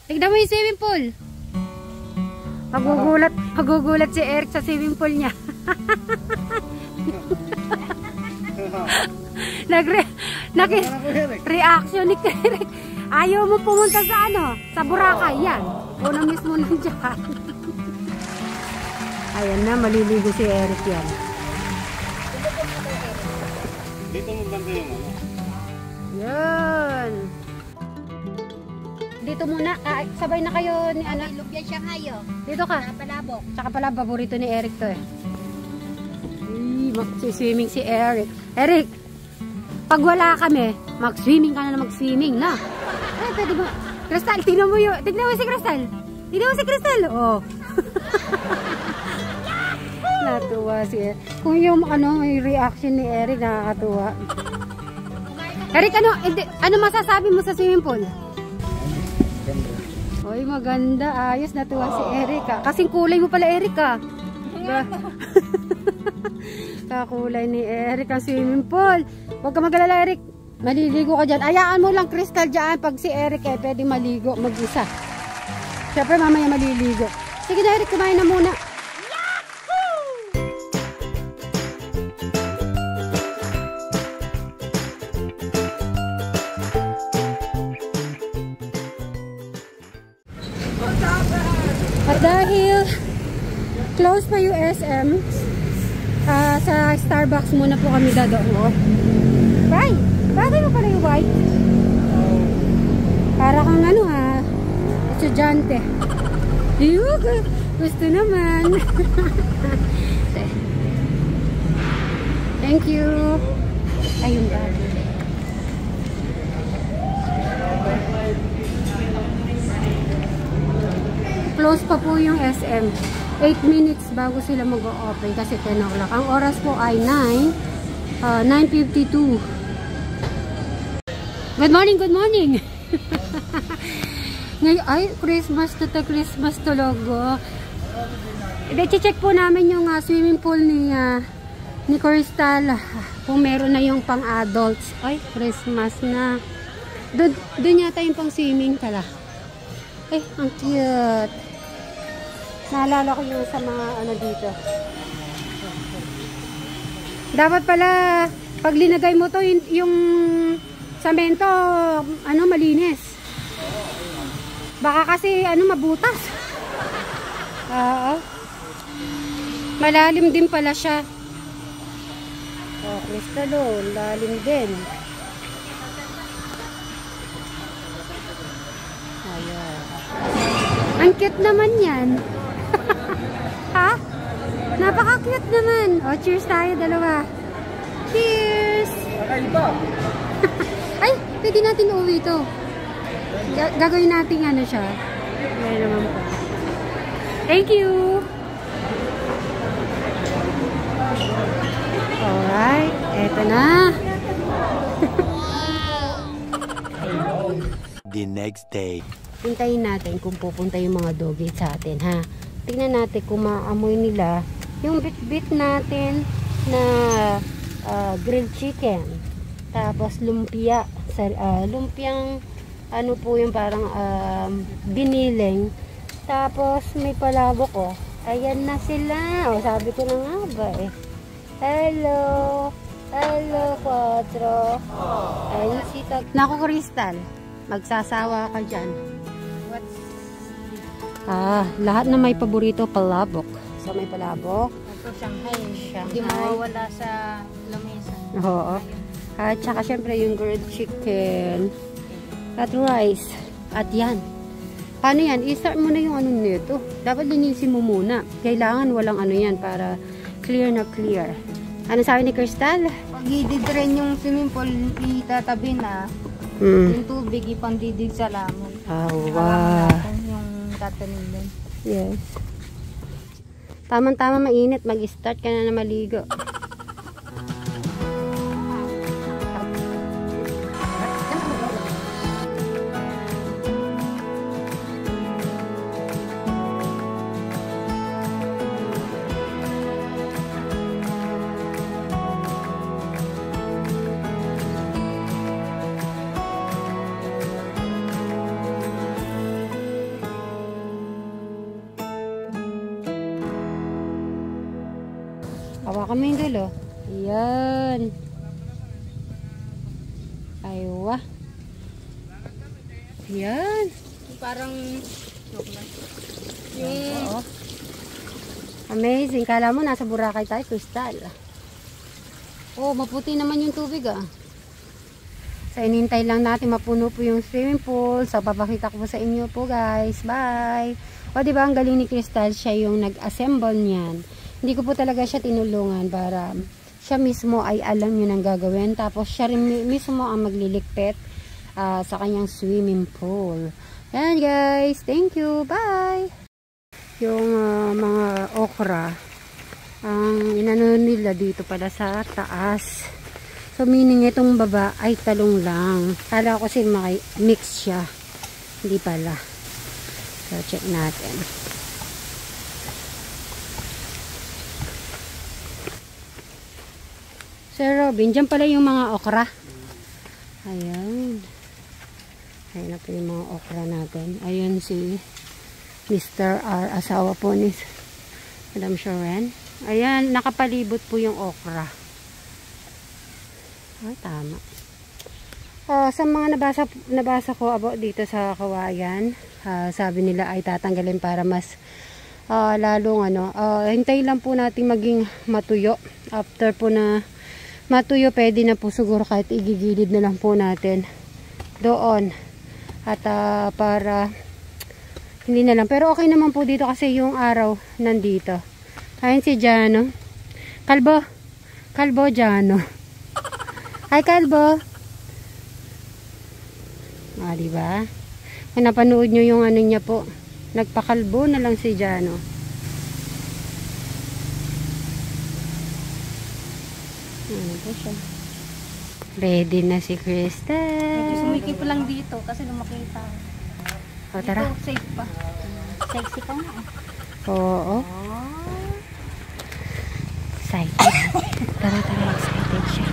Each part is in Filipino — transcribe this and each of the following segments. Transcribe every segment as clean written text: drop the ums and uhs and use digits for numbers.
Tignan mo yung swimming pool. Magugulat si Eric sa swimming pool niya. Reaction ni Eric. Ayaw mo pumunta sa sa Boracay yan. Una mismo nandiyan. Ayan na, maliligo si Eric yan. Dito mo banda yung Yan. Dito muna, sabay na kayo ni Lubyan siya kayo. Dito ka. Palabok. Tsaka pala, paborito ni Eric to eh. Mag-swimming si Eric. Eric, pag wala kami, mag-swimming ka na mag-swimming na. Ay, pwede ba? Crystal, tignan mo si Crystal. Tignan mo si Crystal. Oh. Natuwa si Eric. Kung yung may reaction ni Eric, nakakatuwa. Eric, ano masasabi mo sa swimming pool? Oy, maganda. Ayos, natuwa si Eric. Kasing kulay mo pala, Eric. Kakulay ni Eric ang swimming pool. Huwag ka mag-alala, Eric. Maliligo ka dyan. Ayaan mo lang, Crystal, dyan. Pag si Eric pwede maligo mag-isa. Siyempre, mamaya maliligo. Sige na, Eric, kumain na muna. At dahil close pa yung SM, sa Starbucks muna po kami dadaan. Right? Bagay mo pala yung white. Para kang estudyante. Gusto naman. Thank you. Ayun ba? Close pa po yung SM. 8 minutes bago sila mag-open kasi 10 o'clock. Ang oras po ay 9:52. Good morning, good morning. Ngayon ay Christmas na Christmas talaga. I-check po namin yung swimming pool ni Crystal. Kung meron na yung pang-adults. Ay, Christmas na. Doon yata yung pang-swimming pala. Ay, ang cute. Naalala ko yung sa mga dito. Dapat pala, pag linagay mo to, yung samento, malinis. Baka kasi, mabutas. Malalim din pala siya. Oh, Crystal, lalim din. Ayan. Ang cute naman yan. Ha? Napaka-cute naman. O, cheers tayo, dalawa. Cheers! Ay, pwede natin uwi ito. Gagawin natin siya. Ayan naman po. Thank you! Alright, eto na. The next day. Hintayin natin kung pupunta yung mga doggy sa atin, ha? Tingnan natin kung maamoy nila yung bit-bit natin na grilled chicken. Tapos lumpia. Lumpiang po yung parang biniling. Tapos may palabok ko. Ayan na sila. O, sabi ko na nga ba eh. Hello. Hello, Quatro. Ayun si Tag. Naku, Crystal. Magsasawa ka dyan. Lahat na may paborito, palabok. So, may palabok. Ito, Shanghai. Hindi mawawala sa lamesa. Oo. At saka, syempre, yung grilled chicken. At rice. At yan. Paano yan? I-start mo na yung nito. Dapat linisin mo muna. Kailangan walang yan para clear na clear. Ano sabi ni Crystal? Pag i-drain yung swimming pool, itatabi na. Yung tubig, ipang-didig sa lamon. Wow. Tatanim din. Yes. Tamang-tama mainit. Mag-start ka na maligo. Hawakan mo yung dulo. Ayan. Aywa. Ayan. Parang Oo. Amazing. Kala mo nasa Boracay tayo, crystal. Oh, maputi naman yung tubig ah. So, inintay lang natin mapuno po yung swimming pool. So, papakita ko po sa inyo po guys. Bye! O, diba ang galing ni Crystal? Siya yung nag-assemble niyan. Hindi ko po talaga siya tinulungan para siya mismo ay alam yun ang gagawin. Tapos, siya rin mismo ang magliligpit sa kanyang swimming pool. Yan guys. Thank you. Bye! Yung mga okra, ang inano nila dito pala sa taas. So, meaning itong baba ay talong lang. Kala ko kasi mix siya. Hindi pala. So, check natin. Sir Robin, dyan pala yung mga okra. Ayan. Ayan na po yung mga okra natin. Ayan si Mr. R. Asawa po ni Madam Sharon. Ayan, nakapalibot po yung okra. Tama. Sa mga nabasa ko about dito sa kawayan, sabi nila ay tatanggalin para mas lalong hintay lang po natin maging matuyo. After po na matuyo, pwede na po siguro kahit igigilid na lang po natin doon. At para hindi na lang. Pero okay naman po dito kasi yung araw nandito. Ayun si Jano. Kalbo Jano. Hi, Kalbo. Diba? Kung napanood nyo yung ano niya po, nagpakalbo na lang si Jano. Ano po siya? Ready na si Crystal. sumikip lang dito kasi lumakita. O, tara. Dito, safe pa. Sexy ka nga. Oo. Excited. Tara, excited siya.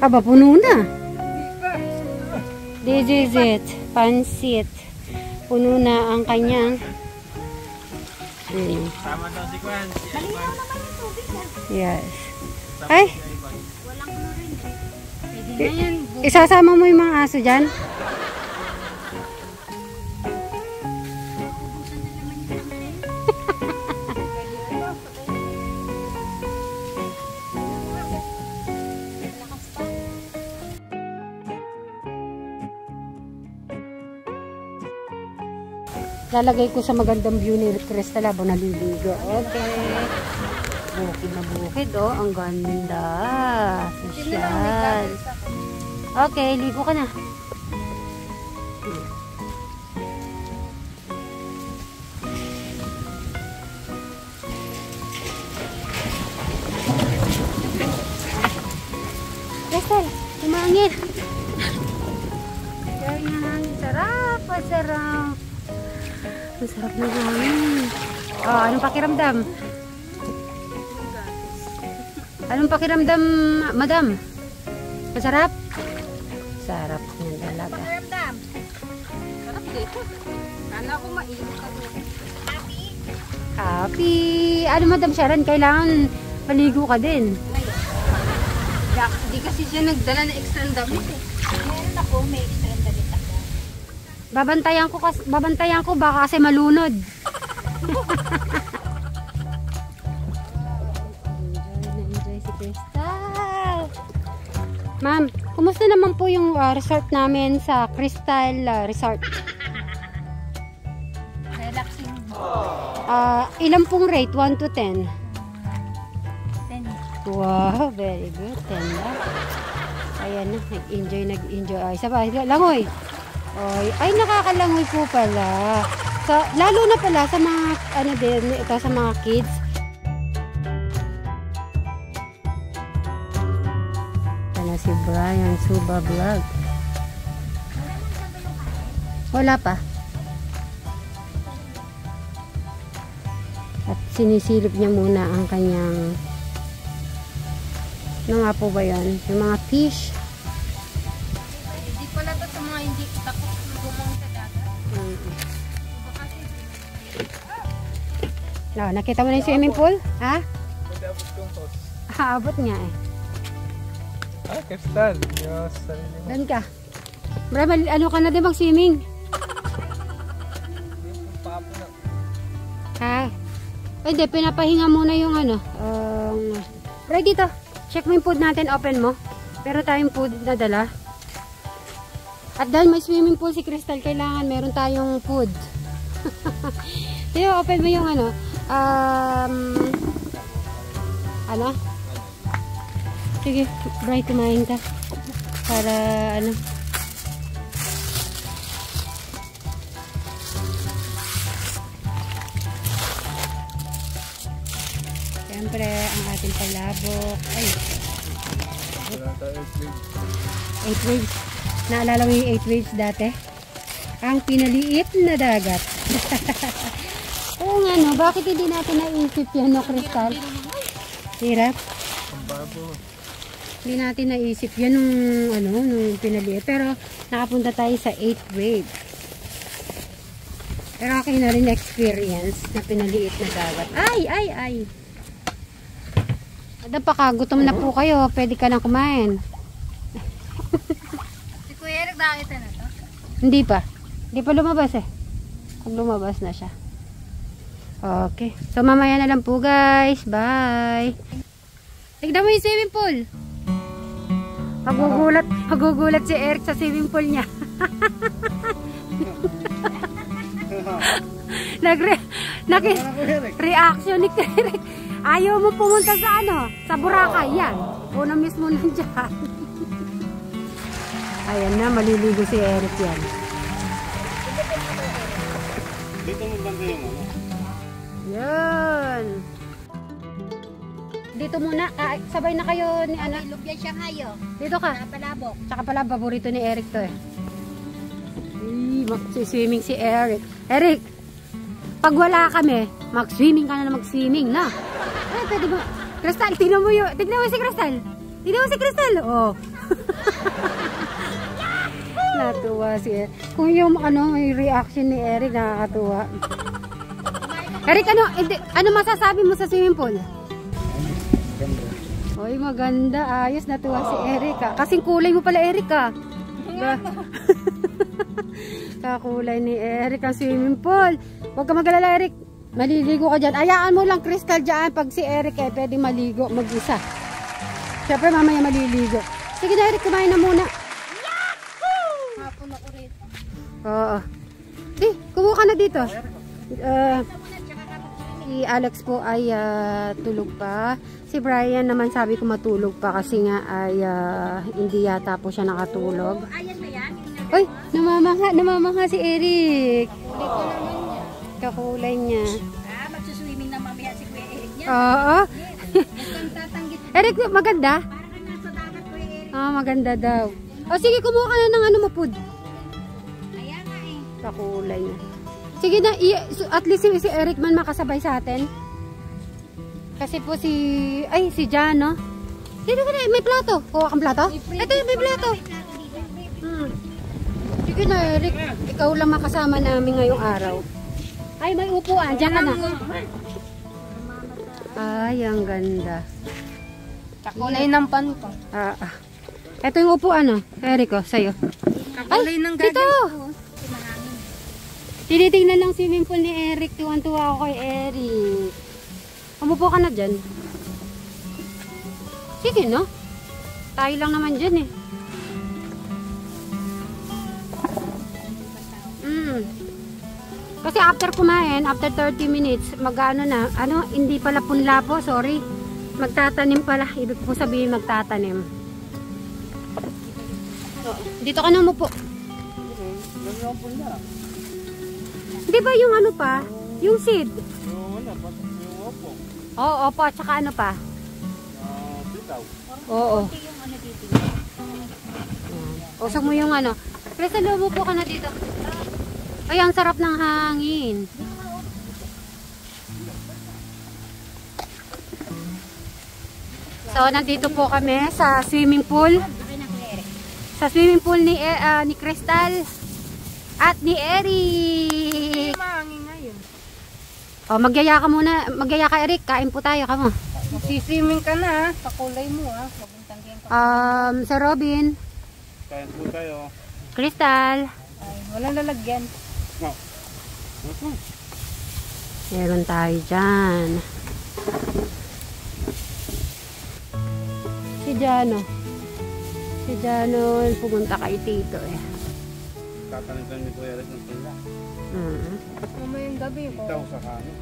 Aba, puno na. This is it. Pansit. Puno na ang kanyang. Tama daw si Kwan. Malinaw naman yung tubig na. Yes. Ay, Walang chlorine. Pwede na yan. isasama mo yung mga aso dyan. Lalagay ko sa magandang view ni Crystal habang naliligo. Okay. Bukid na bukid, oh. Ang ganda. Sosyal. Okay, ligo ka na. Crystal, umangin. Ganyan. Sarap, masarap. Ang sarap ng hangin. Oh, anong pakiramdam? Anong pakiramdam, madam? Masarap? Sarap niyan talaga. Pakiramdam. Sarap dito. Sana ako mainit ako. Happy! Ano, Madam Sharon, kailangan maligo ka din. Hindi kasi siya nagdala na extra damit eh. Meron ako, may extra damit ako. Babantayan ko baka kasi malunod. Enjoy si Crystal. Ma'am, kumusta naman po yung resort namin sa Crystal Resort? Relaxing. Ilan pong rate? 1 to 10? 10. Wow, very good. 10 lang. Ayan na, nag-enjoy. Ay, sabay, langoy. Ay, nakakalangoy po pala. Lalo na pala sa mga, ito sa mga kids. Ito na si Brian Suba Vlog. Wala pa. At sinisilip niya muna ang kanyang Ano nga po ba yan? Yung mga fish. Hindi pala to sa mga hindi takot gumong sa dagat. Baka kasi No, nakita mo na yung swimming pool? Ha? Pwede abot kong tos. Haabot nga eh. Ah, Kristal. Yes, sarili mo. Doon ka. Bra, ano ka na din mag-swimming? Papo na. Ha? Hindi, pinapahinga muna yung ano. Bra, dito. Check mo yung food natin. Open mo. Meron tayong food na dala. At dahil may swimming pool si Crystal, kailangan meron tayong food. Dito, open mo yung ano. Ano? Sige, Bray, kumain ka. Para ano. Siyempre, ang ating palabok. Ay, Wala tayo 8 waves. Naalala mo yung 8 waves dati? Ang pinaliit na dagat. Oo nga no, bakit hindi natin naisip yan no, Crystal? Hirap. Ang babo. Hindi natin naisip yan nung, ano, nung pinaliit. Pero nakapunta tayo sa 8 waves. Pero akin na rin experience na pinaliit na dagat. Ay, ay, ay. Pakagutom na po kayo. Pwede ka nang kumain. si Kuya Eric nakita na to. Hindi pa. Hindi pa lumabas eh. Pag lumabas na siya. Okay. So mamaya na lang po guys. Bye. Tignan mo yung swimming pool. Magugulat si Eric sa swimming pool niya. Reaction ni Eric. Ayaw mo pumunta sa ano? Sa Boracay. Yan. Una mismo nandiyan. Ayan na. Maliligo si Eric yan. Dito mo banda yung ano. Yan. Dito muna. Sabay na kayo ni ano. Lubyan siya ngayo. Dito ka. Napalabok. Tsaka pala, paborito ni Eric to eh. Magsiswimming si Eric. Eric, pag wala kami, mag-swimming ka na mag-swimming na. Ay, pwede ba? Crystal, tignan mo si Crystal. Tignan mo si Crystal. Oh. Natuwa si Eric. Kung yung ano, yung reaction ni Eric, nakakatuwa. Eric, ano masasabi mo sa swimming pool? Ganda. Oy, maganda. Ayos, natuwa si Eric. Kasing kulay mo pala, Eric ah. Kakulay ni Eric ang swimming pool. Huwag ka mag-alala, Eric. Maliligo ka dyan. Ayaan mo lang, Crystal, dyan. Pag si Eric eh, pwede maligo mag-isa. Siyempre, mamaya maliligo. Sige na, Eric, kumain na muna. Hapon ako rin. Oo. Kumuha ka na dito. Si Alex po ay tulog pa. Si Brian naman sabi ko matulog pa kasi nga ay hindi yata po siya nakatulog. Ayan ba yan? Uy, namamangha si Eric. Dito naman niya. Kakulay niya. Magsuswimming na mamaya si Kuya Eric niya. Oo. Basta tatanggit. Eric, maganda? Para ka nasa dagat, Kuya Eric. Maganda daw. O sige, kumuha ka na ng ano mo food. Ayan nga eh. Kakulay niya. Sige na, at least si Eric man makasabay sa atin. Kasi po si Jan, no? Dito ka na, may plato. Kuha kang plato? Ito yung may plato. Sige na, Eric. Ikaw lang makasama namin ngayong araw. Ay, may upuan. Diyan ka na. Ay, ang ganda. Kakulay ng pan ko. Ito yung upuan, no? Eric, oh, sa'yo. Kakulay ng dito! gagang. Tinitingnan lang swimming pool ni Eric. Tuwan-tuwa ako kay Eric. Umupo ka na dyan. Sige, no? Tayo lang naman dyan, eh. Kasi after kumain, after 30 minutes, mag-ano na, hindi pala punla po, sorry. Magtatanim pala. Ibig po sabihin magtatanim. Dito ka na umupo. Di ba yung ano pa? Yung seed? Yung opo. Oo, opo. At saka ano pa? Bitaw. Oo. Usok mo yung ano. Presa, umupo ka na dito. Ay, ang sarap ng hangin. So, nandito po kami sa swimming pool. Sa swimming pool ni Crystal at ni Eric. Mahangin ngayon. O, magyaya ka muna. Magyaya ka, Eric. Kain po tayo, kamo. Magsiswimming ka na, sa kulay mo Pabuntanggihan ka. Sir Robin, Kain po tayo. Crystal. Ay, walang lalagyan. No. Meron tayo dyan. Si Jano. Si Jano, pumunta kay Tito eh. Tatanitan ni Kuya Eric ng pila. Mamayang gabi ko. Ikaw sa kanin.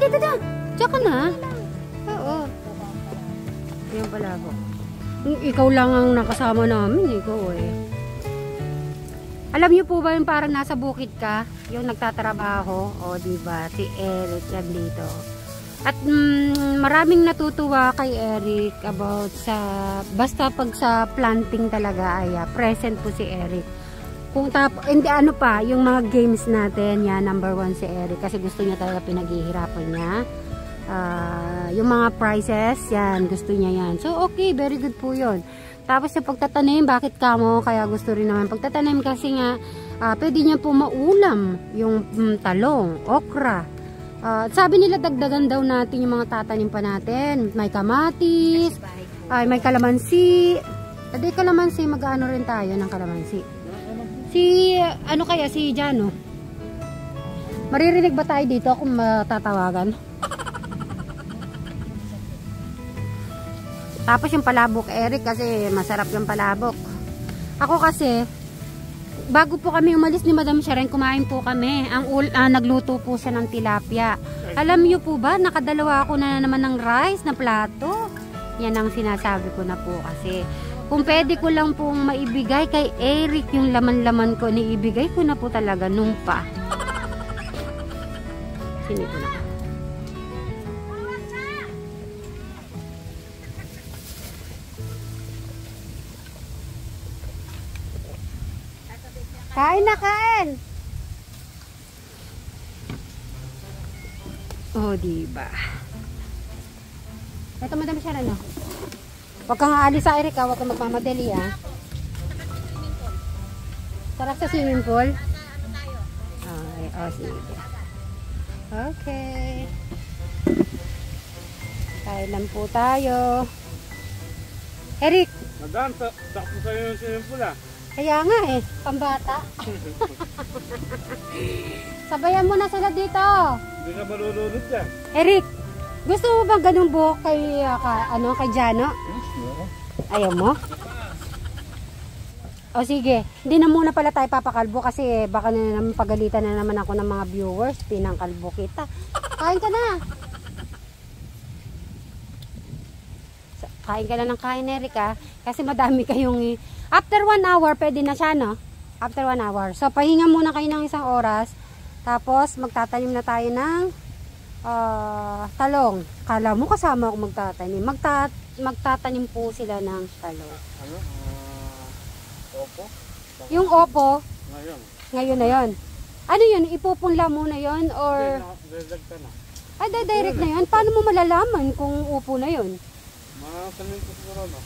Dito na. Diyan ka na. Oo. Yan pala ako. Ikaw lang ang nakasama namin. Ikaw eh. Alam niyo po ba yung parang nasa bukid ka? Yung nagtatrabaho. O diba? Si Eric yan dito. At maraming natutuwa kay Eric about sa... Basta pag sa planting talaga ay present po si Eric. Kung hindi ano pa, yung mga games natin, yan, number 1 si Eric. Kasi gusto niya talaga, pinaghihirapan niya. Yung mga prizes, yan, gusto niya yan. So, okay, very good po yun. Tapos sa pagtatanim, bakit kamo? Kaya gusto rin naman pagtatanim kasi nga, pwede niya po maulam yung talong, okra. Sabi nila, dagdagan daw natin yung mga tatanim pa natin. May kamatis, may kalamansi. Hindi kalamansi, mag-ano rin tayo ng kalamansi. Si, ano kaya, si Jano? Maririnig ba tayo dito kung matatawagan? Tapos yung palabok, Eric, kasi masarap yung palabok. Ako kasi, bago po kami umalis ni Madam Sharon, kumain po kami. Nagluto po siya ng tilapia. Alam niyo po ba, nakadalawa ako na naman ng rice na plato. Yan ang sinasabi ko na po kasi. Kung pwede ko lang pong maibigay kay Eric yung laman-laman ko, niibigay ko na po talaga nung pa. Sini ko na. Kain na, kain! Oh, diba? Ito, Madam Sharon, no? Huwag kang aalis sa Eric, huwag kang magmamadali, ha? Sarap sa swimming pool? Ay, sige. Okay. Kain lang po tayo. Eric! Madam, takpo sa'yo yung swimming pool Kaya nga eh, pambata. Sabayan mo na sila dito. Hindi ka malulunod dyan. Eric, gusto mo ba ganung buhok kay, kay Jano? Ayaw mo? O sige, hindi na muna pala tayo papakalbo kasi baka na naman pagalitan na naman ako ng mga viewers. Pinangkalbo kita. Kain ka na. Kain ka na ng kain, Eric, ha? Kasi madami kayong... After 1 hour, pwede na siya, no? After 1 hour. So, pahinga muna kayo ng 1 oras. Tapos, magtatanim na tayo ng talong. Kala mo kasama ako magtatanim. Magtatanim po sila ng talong. Ano? Opo? Yung opo, Ngayon. ngayon na yon. Ano yun? Ipupunla mo na yon or... Direct ka na. Ay, direct na yun. Paano mo malalaman kung upo na yun? Makasanin ko siguro, no?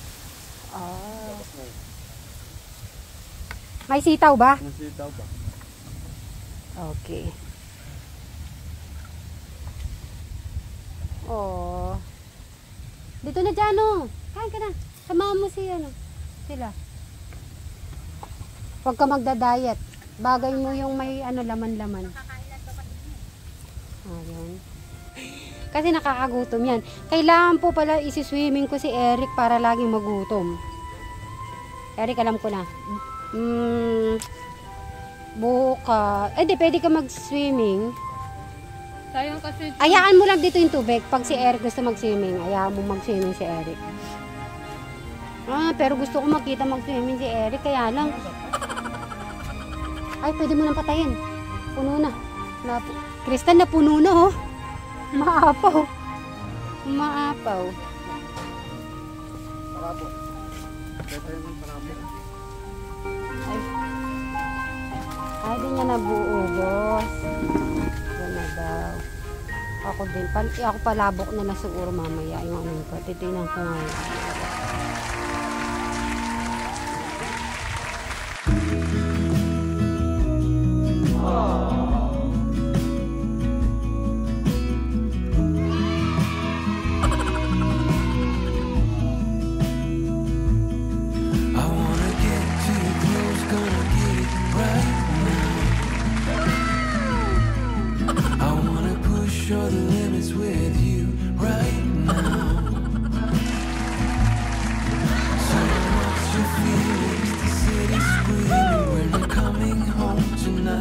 Tapos na yun. May sitaw ba? Nasitaw ba? Okay. Oh. Dito na dyan, oh. Kain ka na. Samahan mo sila. Huwag ka magda-diet. Bagay mo yung may laman-laman. Ayun. Kasi nakakagutom yan. Kailangan po pala isi-swimming ko si Eric para laging magutom. Eric, alam ko na. Buka. Di pwede ka mag-swimming. Sayang kasi... Ayaan mo lang dito yung tubig. Pag si Eric gusto mag-swimming, ayaan mo mag-swimming si Eric. Pero gusto ko makita mag-swimming si Eric. Kaya lang. Ay, pwede mo nang patayin. Puno na. Crystal, na puno na, oh. Maapaw. Maapaw. Parabo. Pwede tayo ng parabo. Ay. Ay, di niya nabuo, boss. Yan na daw. Ako din. Ako palabok na lang siguro mamaya yung ano ko. Titingnan ko ngayon. I wanna get too close, gonna get it right now. I wanna push all the limits with